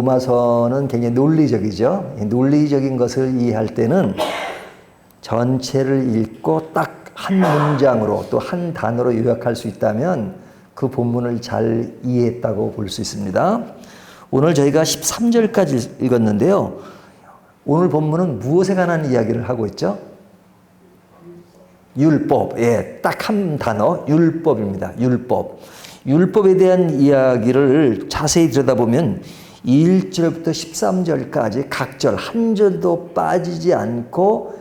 로마서는 굉장히 논리적이죠. 논리적인 것을 이해할 때는 전체를 읽고 딱 한 문장으로 또 한 단어로 요약할 수 있다면 그 본문을 잘 이해했다고 볼 수 있습니다. 오늘 저희가 13절까지 읽었는데요. 오늘 본문은 무엇에 관한 이야기를 하고 있죠? 율법. 예, 딱 한 단어, 율법입니다. 율법. 율법에 대한 이야기를 자세히 들여다보면 1절부터 13절까지 각 절 한 절도 빠지지 않고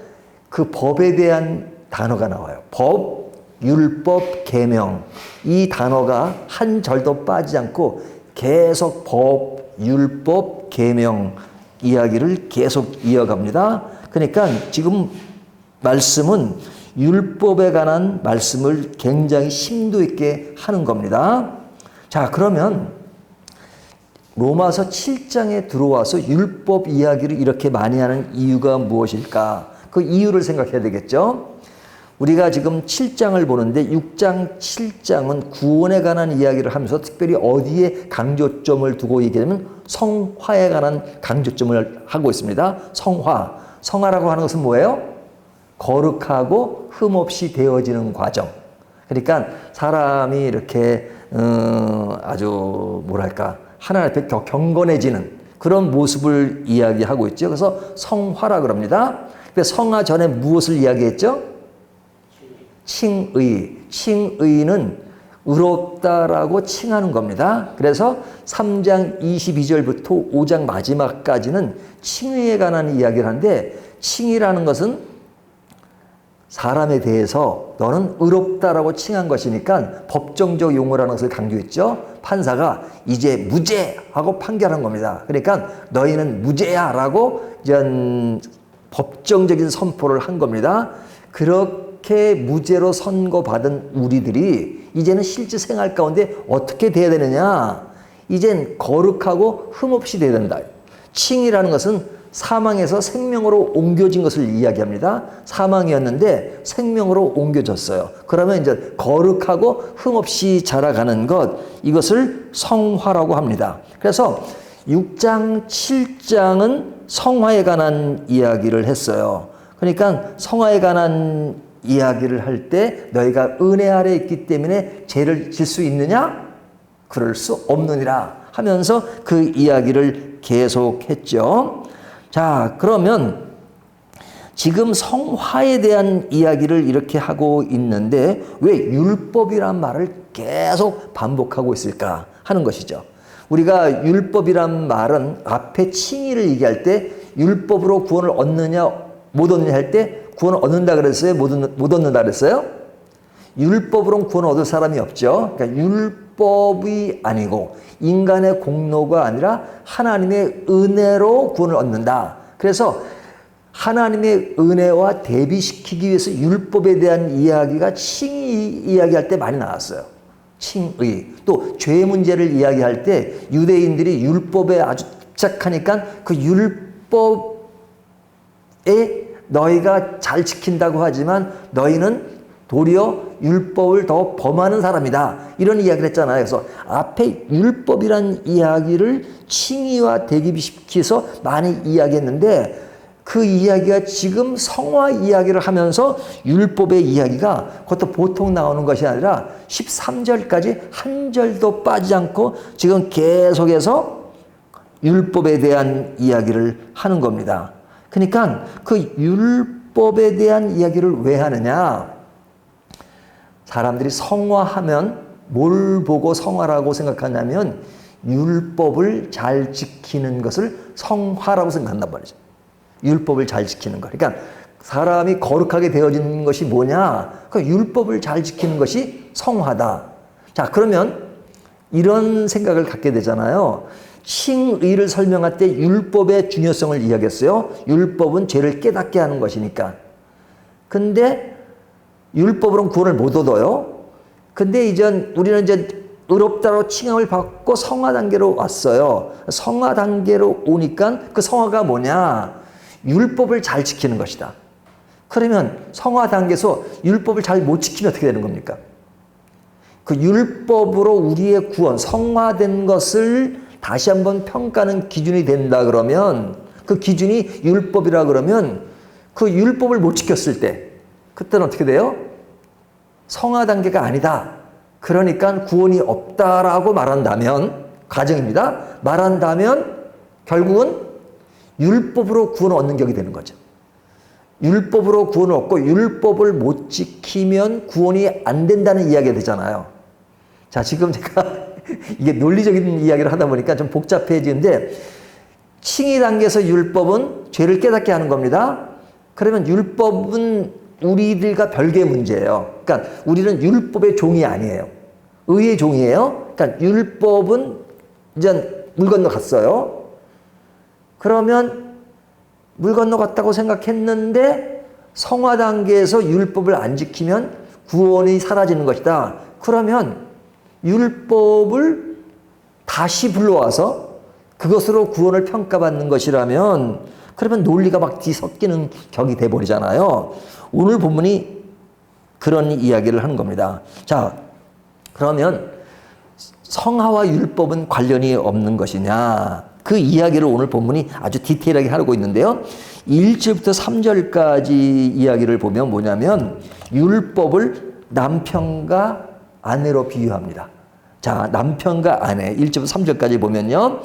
그 법에 대한 단어가 나와요. 법, 율법, 계명. 이 단어가 한 절도 빠지지 않고 계속 법, 율법, 계명 이야기를 계속 이어갑니다. 그러니까 지금 말씀은 율법에 관한 말씀을 굉장히 심도 있게 하는 겁니다. 자, 그러면 로마서 7장에 들어와서 율법 이야기를 이렇게 많이 하는 이유가 무엇일까? 그 이유를 생각해야 되겠죠. 우리가 지금 7장을 보는데 6장, 7장은 구원에 관한 이야기를 하면서 특별히 어디에 강조점을 두고 얘기하면 성화에 관한 강조점을 하고 있습니다. 성화. 성화라고 하는 것은 뭐예요? 거룩하고 흠없이 되어지는 과정. 그러니까 사람이 이렇게 아주 뭐랄까 하나님 앞에 경건해지는 그런 모습을 이야기하고 있죠. 그래서 성화라 그럽니다. 성화 전에 무엇을 이야기했죠? 칭의. 칭의는 의롭다라고 칭하는 겁니다. 그래서 3장 22절부터 5장 마지막까지는 칭의에 관한 이야기를 하는데 칭의라는 것은 사람에 대해서 너는 의롭다라고 칭한 것이니까 법정적 용어라는 것을 강조했죠. 판사가 이제 무죄하고 판결한 겁니다. 그러니까 너희는 무죄야라고 이런 법정적인 선포를 한 겁니다. 그렇게 무죄로 선고받은 우리들이 이제는 실제 생활 가운데 어떻게 돼야 되느냐? 이젠 거룩하고 흠없이 돼야 된다. 칭이라는 것은 사망에서 생명으로 옮겨진 것을 이야기합니다. 사망이었는데 생명으로 옮겨졌어요. 그러면 이제 거룩하고 흠없이 자라가는 것, 이것을 성화라고 합니다. 그래서 6장, 7장은 성화에 관한 이야기를 했어요. 그러니까 성화에 관한 이야기를 할 때 너희가 은혜 아래 있기 때문에 죄를 질 수 있느냐? 그럴 수 없느니라 하면서 그 이야기를 계속했죠. 자, 그러면 지금 성화에 대한 이야기를 이렇게 하고 있는데 왜 율법이란 말을 계속 반복하고 있을까 하는 것이죠. 우리가 율법이란 말은 앞에 칭의를 얘기할 때 율법으로 구원을 얻느냐 못 얻느냐 할 때 구원을 얻는다 그랬어요? 못 얻는다 그랬어요? 율법으로는 구원을 얻을 사람이 없죠. 그러니까 율법이 아니고 인간의 공로가 아니라 하나님의 은혜로 구원을 얻는다. 그래서 하나님의 은혜와 대비시키기 위해서 율법에 대한 이야기가 칭의 이야기할 때 많이 나왔어요. 칭의. 또 죄 문제를 이야기할 때 유대인들이 율법에 아주 집착하니까 그 율법에 너희가 잘 지킨다고 하지만 너희는 도리어 율법을 더 범하는 사람이다. 이런 이야기를 했잖아요. 그래서 앞에 율법이란 이야기를 칭의와 대비시켜서 많이 이야기했는데 그 이야기가 지금 성화 이야기를 하면서 율법의 이야기가 그것도 보통 나오는 것이 아니라 13절까지 한 절도 빠지지 않고 지금 계속해서 율법에 대한 이야기를 하는 겁니다. 그러니까 그 율법에 대한 이야기를 왜 하느냐? 사람들이 성화하면 뭘 보고 성화라고 생각하냐면 율법을 잘 지키는 것을 성화라고 생각한단 말이죠. 율법을 잘 지키는 거. 그러니까 사람이 거룩하게 되어지는 것이 뭐냐? 그 율법을 잘 지키는 것이 성화다. 자, 그러면 이런 생각을 갖게 되잖아요. 칭의를 설명할 때 율법의 중요성을 이야기했어요. 율법은 죄를 깨닫게 하는 것이니까. 근데 율법으로는 구원을 못 얻어요. 근데 이제 우리는 이제 의롭다로 칭함을 받고 성화 단계로 왔어요. 성화 단계로 오니까 그 성화가 뭐냐? 율법을 잘 지키는 것이다. 그러면 성화 단계에서 율법을 잘 못 지키면 어떻게 되는 겁니까? 그 율법으로 우리의 구원, 성화된 것을 다시 한번 평가하는 기준이 된다 그러면 그 기준이 율법이라 그러면 그 율법을 못 지켰을 때 그때는 어떻게 돼요? 성화 단계가 아니다. 그러니까 구원이 없다라고 말한다면 가정입니다. 말한다면 결국은 율법으로 구원을 얻는 격이 되는 거죠. 율법으로 구원을 얻고 율법을 못 지키면 구원이 안 된다는 이야기가 되잖아요. 자, 지금 제가 이게 논리적인 이야기를 하다 보니까 좀 복잡해지는데 칭의 단계에서 율법은 죄를 깨닫게 하는 겁니다. 그러면 율법은 우리들과 별개의 문제예요. 그러니까 우리는 율법의 종이 아니에요. 의의 종이에요. 그러니까 율법은 이제 물 건너갔어요. 그러면 물 건너갔다고 생각했는데 성화 단계에서 율법을 안 지키면 구원이 사라지는 것이다. 그러면 율법을 다시 불러와서 그것으로 구원을 평가받는 것이라면 그러면 논리가 막 뒤섞이는 격이 돼버리잖아요. 오늘 본문이 그런 이야기를 하는 겁니다. 자, 그러면 성화와 율법은 관련이 없는 것이냐? 그 이야기를 오늘 본문이 아주 디테일하게 하고 있는데요. 1절부터 3절까지 이야기를 보면 뭐냐면 율법을 남편과 아내로 비유합니다. 자, 남편과 아내 1절부터 3절까지 보면요.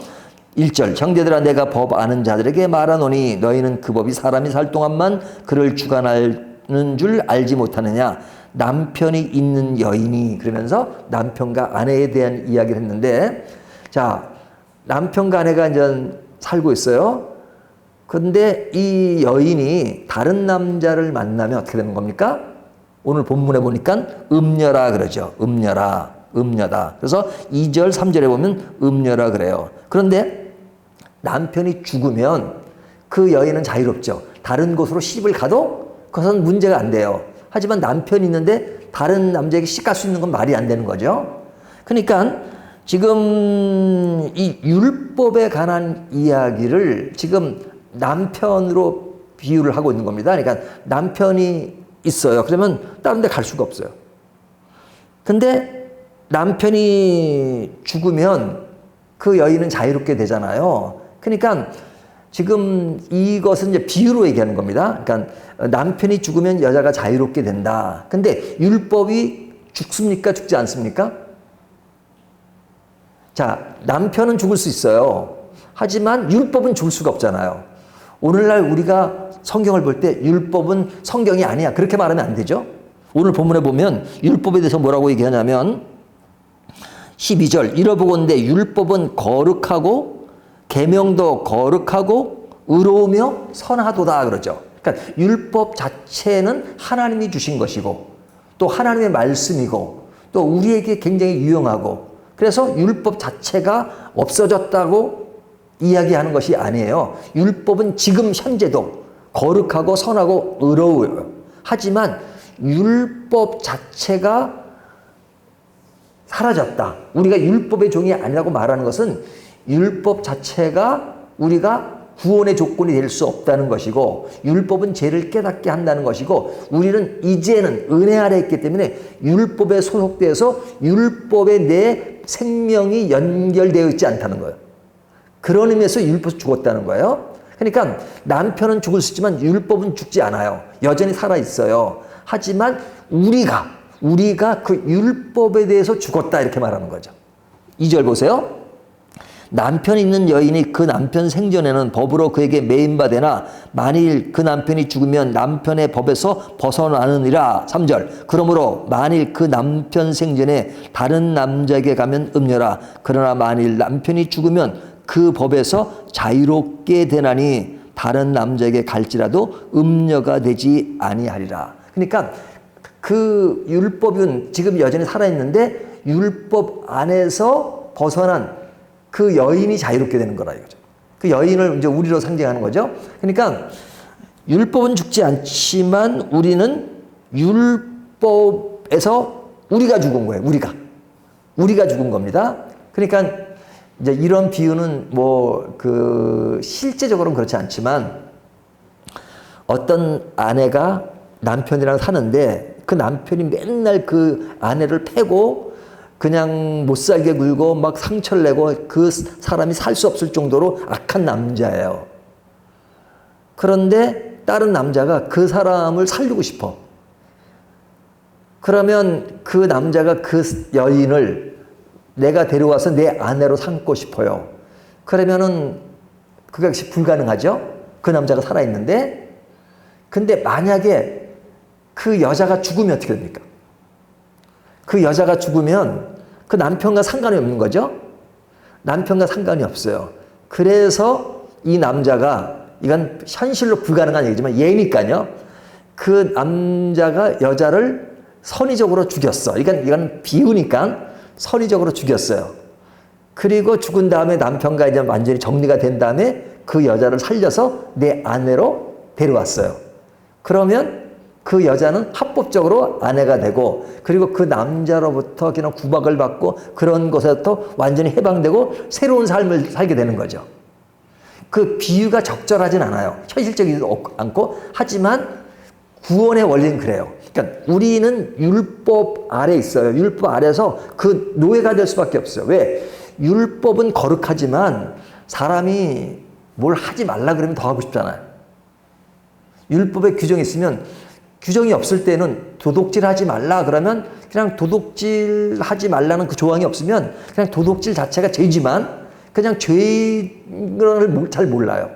1절 형제들아 내가 법 아는 자들에게 말하노니 너희는 그 법이 사람이 살 동안만 그를 주관하는 줄 알지 못하느냐. 남편이 있는 여인이 그러면서 남편과 아내에 대한 이야기를 했는데 자, 남편과 아내가 이제 살고 있어요. 그런데 이 여인이 다른 남자를 만나면 어떻게 되는 겁니까? 오늘 본문에 보니까 음녀라 그러죠. 음녀라, 음녀다. 그래서 2절, 3절에 보면 음녀라 그래요. 그런데 남편이 죽으면 그 여인은 자유롭죠. 다른 곳으로 시집을 가도 그것은 문제가 안 돼요. 하지만 남편이 있는데 다른 남자에게 시집 갈 수 있는 건 말이 안 되는 거죠. 그러니까 지금 이 율법에 관한 이야기를 지금 남편으로 비유를 하고 있는 겁니다. 그러니까 남편이 있어요. 그러면 다른 데 갈 수가 없어요. 근데 남편이 죽으면 그 여인은 자유롭게 되잖아요. 그러니까 지금 이것은 이제 비유로 얘기하는 겁니다. 그러니까 남편이 죽으면 여자가 자유롭게 된다. 근데 율법이 죽습니까? 죽지 않습니까? 자, 남편은 죽을 수 있어요. 하지만 율법은 죽을 수가 없잖아요. 오늘날 우리가 성경을 볼 때 율법은 성경이 아니야. 그렇게 말하면 안 되죠. 오늘 본문에 보면 율법에 대해서 뭐라고 얘기하냐면 12절 이러보건대 율법은 거룩하고 계명도 거룩하고 의로우며 선하도다 그러죠. 그러니까 율법 자체는 하나님이 주신 것이고 또 하나님의 말씀이고 또 우리에게 굉장히 유용하고 그래서 율법 자체가 없어졌다고 이야기하는 것이 아니에요. 율법은 지금 현재도 거룩하고 선하고 의로워요. 하지만 율법 자체가 사라졌다. 우리가 율법의 종이 아니라고 말하는 것은 율법 자체가 우리가 구원의 조건이 될 수 없다는 것이고 율법은 죄를 깨닫게 한다는 것이고 우리는 이제는 은혜 아래 있기 때문에 율법에 소속돼서 율법에 내 생명이 연결되어 있지 않다는 거예요. 그런 의미에서 율법이 죽었다는 거예요. 그러니까 남편은 죽을 수 있지만 율법은 죽지 않아요. 여전히 살아있어요. 하지만 우리가 그 율법에 대해서 죽었다 이렇게 말하는 거죠. 2절 보세요. 남편 있는 여인이 그 남편 생전에는 법으로 그에게 매인바되나 만일 그 남편이 죽으면 남편의 법에서 벗어나느니라. 3절 그러므로 만일 그 남편 생전에 다른 남자에게 가면 음녀라. 그러나 만일 남편이 죽으면 그 법에서 자유롭게 되나니 다른 남자에게 갈지라도 음녀가 되지 아니하리라. 그러니까 그 율법은 지금 여전히 살아있는데 율법 안에서 벗어난 그 여인이 자유롭게 되는 거라 이거죠. 그 여인을 이제 우리로 상징하는 거죠. 그러니까 율법은 죽지 않지만 우리는 율법에서 우리가 죽은 거예요. 우리가 죽은 겁니다. 그러니까 이제 이런 비유는 실제적으로는 그렇지 않지만 어떤 아내가 남편이랑 사는데 그 남편이 맨날 그 아내를 패고 그냥 못 살게 굴고 막 상처를 내고 그 사람이 살 수 없을 정도로 악한 남자예요. 그런데 다른 남자가 그 사람을 살리고 싶어. 그러면 그 남자가 그 여인을 내가 데려와서 내 아내로 삼고 싶어요. 그러면은 그것이 불가능하죠? 그 남자가 살아있는데. 근데 만약에 그 여자가 죽으면 어떻게 됩니까? 그 여자가 죽으면 그 남편과 상관이 없는 거죠? 남편과 상관이 없어요. 그래서 이 남자가, 이건 현실로 불가능한 얘기지만 예니까요. 그 남자가 여자를 선의적으로 죽였어. 이건 비유니까 선의적으로 죽였어요. 그리고 죽은 다음에 남편과 이제 완전히 정리가 된 다음에 그 여자를 살려서 내 아내로 데려왔어요. 그러면 그 여자는 합법적으로 아내가 되고, 그리고 그 남자로부터 그냥 구박을 받고 그런 것에서 완전히 해방되고 새로운 삶을 살게 되는 거죠. 그 비유가 적절하진 않아요. 현실적이지도 않고. 하지만 구원의 원리는 그래요. 그러니까 우리는 율법 아래 있어요. 율법 아래서 그 노예가 될 수밖에 없어요. 왜? 율법은 거룩하지만 사람이 뭘 하지 말라 그러면 더 하고 싶잖아요. 율법에 규정이 있으면, 규정이 없을 때는 도둑질 하지 말라 그러면 그냥 도둑질 하지 말라는 그 조항이 없으면 그냥 도둑질 자체가 죄지만 그냥 죄인 걸 잘 몰라요.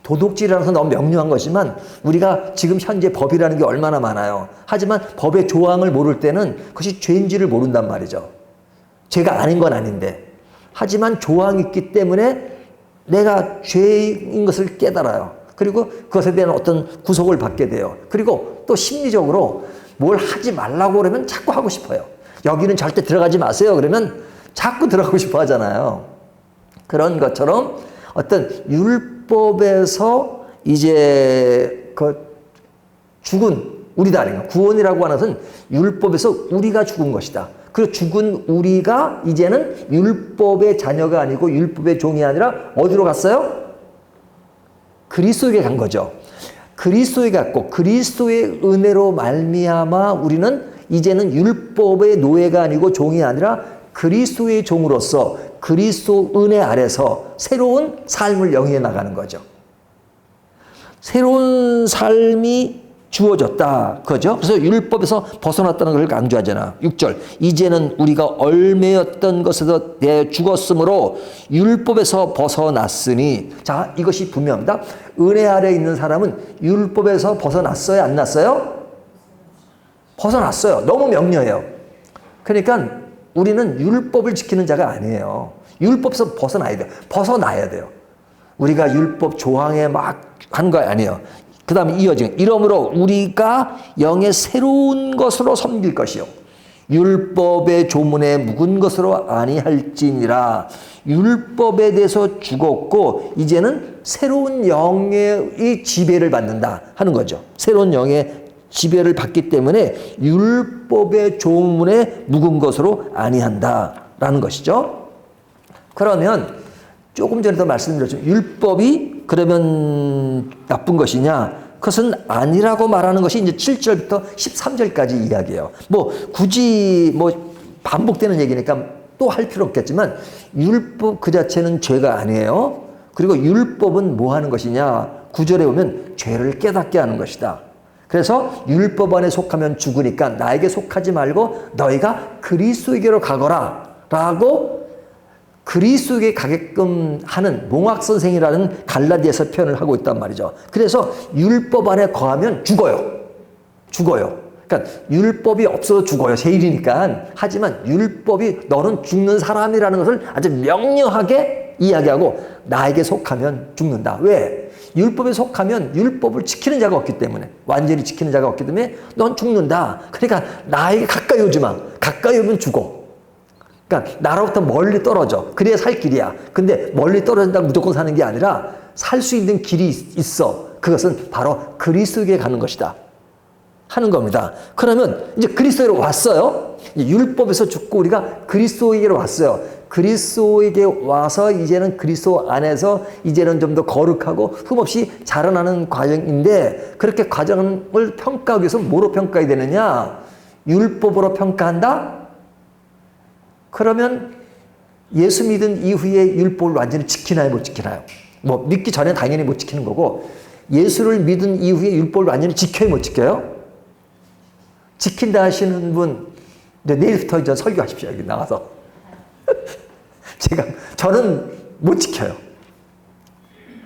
도둑질이라는 건 너무 명료한 것이지만 우리가 지금 현재 법이라는 게 얼마나 많아요. 하지만 법의 조항을 모를 때는 그것이 죄인지를 모른단 말이죠. 죄가 아닌 건 아닌데. 하지만 조항이 있기 때문에 내가 죄인 것을 깨달아요. 그리고 그것에 대한 어떤 구속을 받게 돼요. 그리고 또 심리적으로 뭘 하지 말라고 그러면 자꾸 하고 싶어요. 여기는 절대 들어가지 마세요. 그러면 자꾸 들어가고 싶어 하잖아요. 그런 것처럼 어떤 율법에서 이제 그 죽은 우리다. 구원이라고 하는 것은 율법에서 우리가 죽은 것이다. 그 죽은 우리가 이제는 율법의 자녀가 아니고 율법의 종이 아니라 어디로 갔어요? 그리스도에게 간 거죠. 그리스도에 갔고 그리스도의 은혜로 말미암아 우리는 이제는 율법의 노예가 아니고 종이 아니라 그리스도의 종으로서 그리스도 은혜 아래서 새로운 삶을 영위해 나가는 거죠. 새로운 삶이 주어졌다. 그죠? 그래서 율법에서 벗어났다는 걸 강조하잖아. 6절. 이제는 우리가 얽매였던 것에서 내 죽었으므로 율법에서 벗어났으니. 자, 이것이 분명합니다. 은혜 아래 있는 사람은 율법에서 벗어났어요? 안 났어요? 벗어났어요. 너무 명료해요. 그러니까 우리는 율법을 지키는 자가 아니에요. 율법에서 벗어나야 돼요. 벗어나야 돼요. 우리가 율법 조항에 막 하는 거 아니에요. 그 다음에 이어지는 이러므로 우리가 영의 새로운 것으로 섬길 것이요 율법의 조문에 묵은 것으로 아니할지니라. 율법에 대해서 죽었고 이제는 새로운 영의 지배를 받는다 하는 거죠. 새로운 영의 지배를 받기 때문에 율법의 조문에 묵은 것으로 아니한다라는 것이죠. 그러면 조금 전에도 말씀드렸죠. 율법이 그러면 나쁜 것이냐? 그것은 아니라고 말하는 것이 이제 7절부터 13절까지 이야기예요. 뭐 굳이 뭐 반복되는 얘기니까 또 할 필요 없겠지만 율법 그 자체는 죄가 아니에요. 그리고 율법은 뭐 하는 것이냐? 9절에 보면 죄를 깨닫게 하는 것이다. 그래서 율법 안에 속하면 죽으니까 나에게 속하지 말고 너희가 그리스도에게로 가거라 라고 그리스도에게 가게끔 하는 몽학선생이라는 갈라디아서 표현을 하고 있단 말이죠. 그래서 율법 안에 거하면 죽어요. 죽어요. 그러니까 율법이 없어도 죽어요. 제일이니까. 하지만 율법이 너는 죽는 사람이라는 것을 아주 명료하게 이야기하고 나에게 속하면 죽는다. 왜? 율법에 속하면 율법을 지키는 자가 없기 때문에 완전히 지키는 자가 없기 때문에 넌 죽는다. 그러니까 나에게 가까이 오지 마. 가까이 오면 죽어. 그러니까 나로부터 멀리 떨어져. 그래야 살 길이야. 근데 멀리 떨어진다고 무조건 사는 게 아니라 살 수 있는 길이 있어. 그것은 바로 그리스도에게 가는 것이다 하는 겁니다. 그러면 이제 그리스도에로 왔어요. 율법에서 죽고 우리가 그리스도에게로 왔어요. 그리스도에게 와서 이제는 그리스도 안에서 이제는 좀 더 거룩하고 흠없이 자라나는 과정인데 그렇게 과정을 평가하기 위해서 뭐로 평가해야 되느냐? 율법으로 평가한다? 그러면 예수 믿은 이후에 율법을 완전히 지키나요, 못 지키나요? 뭐 믿기 전에 당연히 못 지키는 거고, 예수를 믿은 이후에 율법을 완전히 지켜요, 못 지켜요? 지킨다 하시는 분 이제 내일부터 이제 설교하십시오. 여기 나가서. 저는 못 지켜요.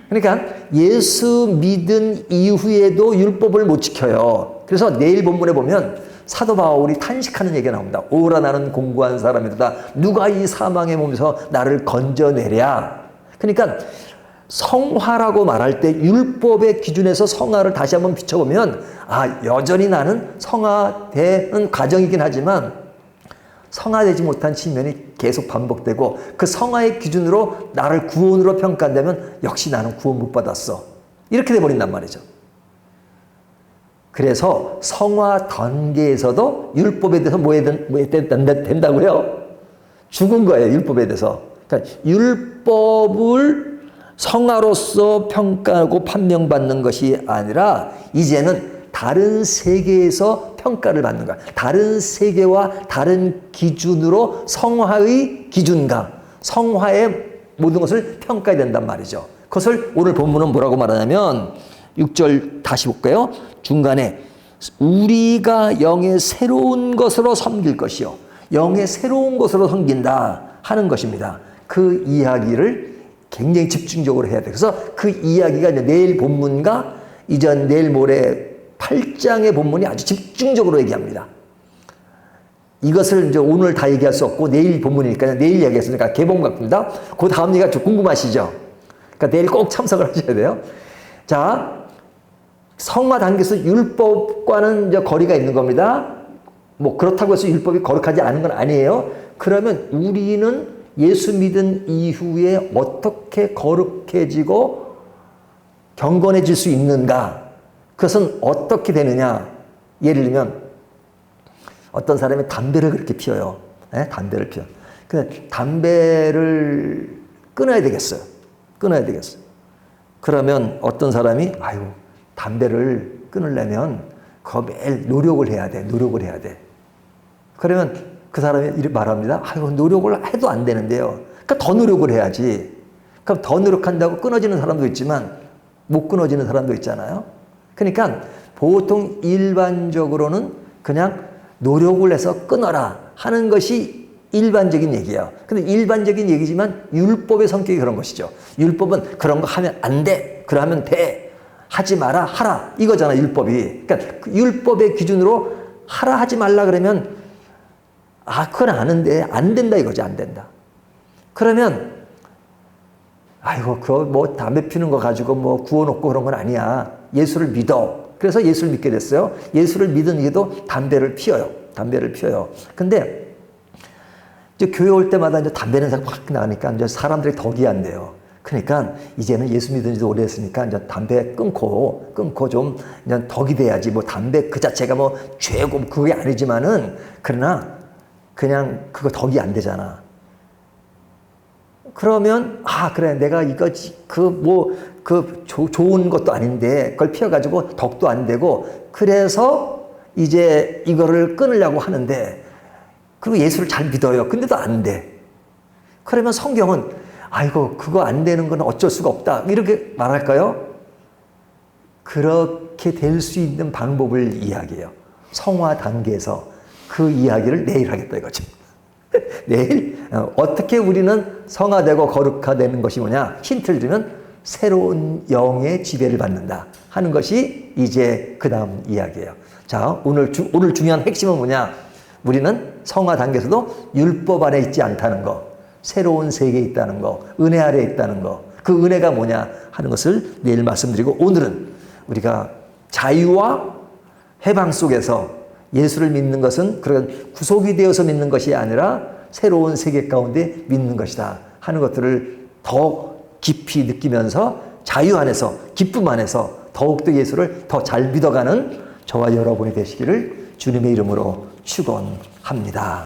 그러니까 예수 믿은 이후에도 율법을 못 지켜요. 그래서 내일 본문에 보면 사도 바울이 탄식하는 얘기가 나옵니다. 오라 나는 공고한 사람이다. 누가 이 사망의 몸에서 나를 건져내랴. 그러니까 성화라고 말할 때 율법의 기준에서 성화를 다시 한번 비춰보면 여전히 나는 성화되는 과정이긴 하지만 성화되지 못한 측면이 계속 반복되고 그 성화의 기준으로 나를 구원으로 평가한다면 역시 나는 구원 못 받았어. 이렇게 돼버린단 말이죠. 그래서 성화 단계에서도 율법에 대해서 뭐 된다고요? 죽은 거예요, 율법에 대해서. 그러니까 율법을 성화로서 평가하고 판명받는 것이 아니라 이제는 다른 세계에서 평가를 받는 거야. 다른 세계와 다른 기준으로 성화의 기준과 성화의 모든 것을 평가해야 된단 말이죠. 그것을 오늘 본문은 뭐라고 말하냐면 6절 다시 볼까요? 중간에 우리가 영의 새로운 것으로 섬길 것이요. 영의 새로운 것으로 섬긴다 하는 것입니다. 그 이야기를 굉장히 집중적으로 해야 돼요. 그래서 그 이야기가 이제 내일 본문과 이전 내일 모레 8장의 본문이 아주 집중적으로 얘기합니다. 이것을 이제 오늘 다 얘기할 수 없고 내일 본문이니까 내일 얘기했으니까 개봉 같습니다. 그 다음 얘기가 좀 궁금하시죠? 그러니까 내일 꼭 참석을 하셔야 돼요. 자, 성화 단계에서 율법과는 이제 거리가 있는 겁니다. 뭐 그렇다고 해서 율법이 거룩하지 않은 건 아니에요. 그러면 우리는 예수 믿은 이후에 어떻게 거룩해지고 경건해질 수 있는가? 그것은 어떻게 되느냐? 예를 들면 어떤 사람이 담배를 그렇게 피워요. 네? 담배를 피워. 근데 담배를 끊어야 되겠어요. 끊어야 되겠어요. 그러면 어떤 사람이 담배를 끊으려면 그거 매일 노력을 해야 돼. 노력을 해야 돼. 그러면 그 사람이 이렇게 말합니다. 노력을 해도 안 되는데요. 그러니까 더 노력을 해야지. 그럼 더 노력한다고 끊어지는 사람도 있지만 못 끊어지는 사람도 있잖아요. 그러니까 보통 일반적으로는 그냥 노력을 해서 끊어라 하는 것이 일반적인 얘기예요. 근데 일반적인 얘기지만 율법의 성격이 그런 것이죠. 율법은 그런 거 하면 안 돼. 그러면 돼. 하지 마라. 하라. 이거잖아, 율법이. 그러니까 그 율법의 기준으로 하라 하지 말라 그러면 그건 아는데 안 된다 이거지. 안 된다. 그러면 그거 뭐 담배 피우는 거 가지고 뭐 구워놓고 그런 건 아니야. 예수를 믿어. 그래서 예수를 믿게 됐어요. 예수를 믿은 이도 담배를 피워요. 담배를 피워요. 근데 이제 교회 올 때마다 이제 담배 냄새가 확 나니까 이제 사람들이 덕이 안 돼요. 그러니까 이제는 예수 믿은 지도 오래 했으니까 이제 담배 끊고 좀 이제 덕이 돼야지. 뭐 담배 그 자체가 뭐 죄고 그게 아니지만은 그러나 그냥 그거 덕이 안 되잖아. 그러면 그래 내가 이거 좋은 것도 아닌데 그걸 피워가지고 덕도 안 되고 그래서 이제 이거를 끊으려고 하는데 그리고 예수를 잘 믿어요. 근데도 안 돼. 그러면 성경은 그거 안 되는 건 어쩔 수가 없다 이렇게 말할까요? 그렇게 될 수 있는 방법을 이야기해요. 성화 단계에서 그 이야기를 내일 하겠다 이거죠. 내일 어떻게 우리는 성화되고 거룩화되는 것이 뭐냐? 힌트를 주면 새로운 영의 지배를 받는다 하는 것이 이제 그 다음 이야기예요. 자, 오늘 중요한 핵심은 뭐냐? 우리는 성화 단계에서도 율법 안에 있지 않다는 거, 새로운 세계에 있다는 거, 은혜 아래에 있다는 거, 그 은혜가 뭐냐 하는 것을 내일 말씀드리고 오늘은 우리가 자유와 해방 속에서 예수를 믿는 것은 그런 구속이 되어서 믿는 것이 아니라 새로운 세계 가운데 믿는 것이다 하는 것들을 더 깊이 느끼면서 자유 안에서 기쁨 안에서 더욱더 예수를 더 잘 믿어가는 저와 여러분이 되시기를 주님의 이름으로 축원합니다.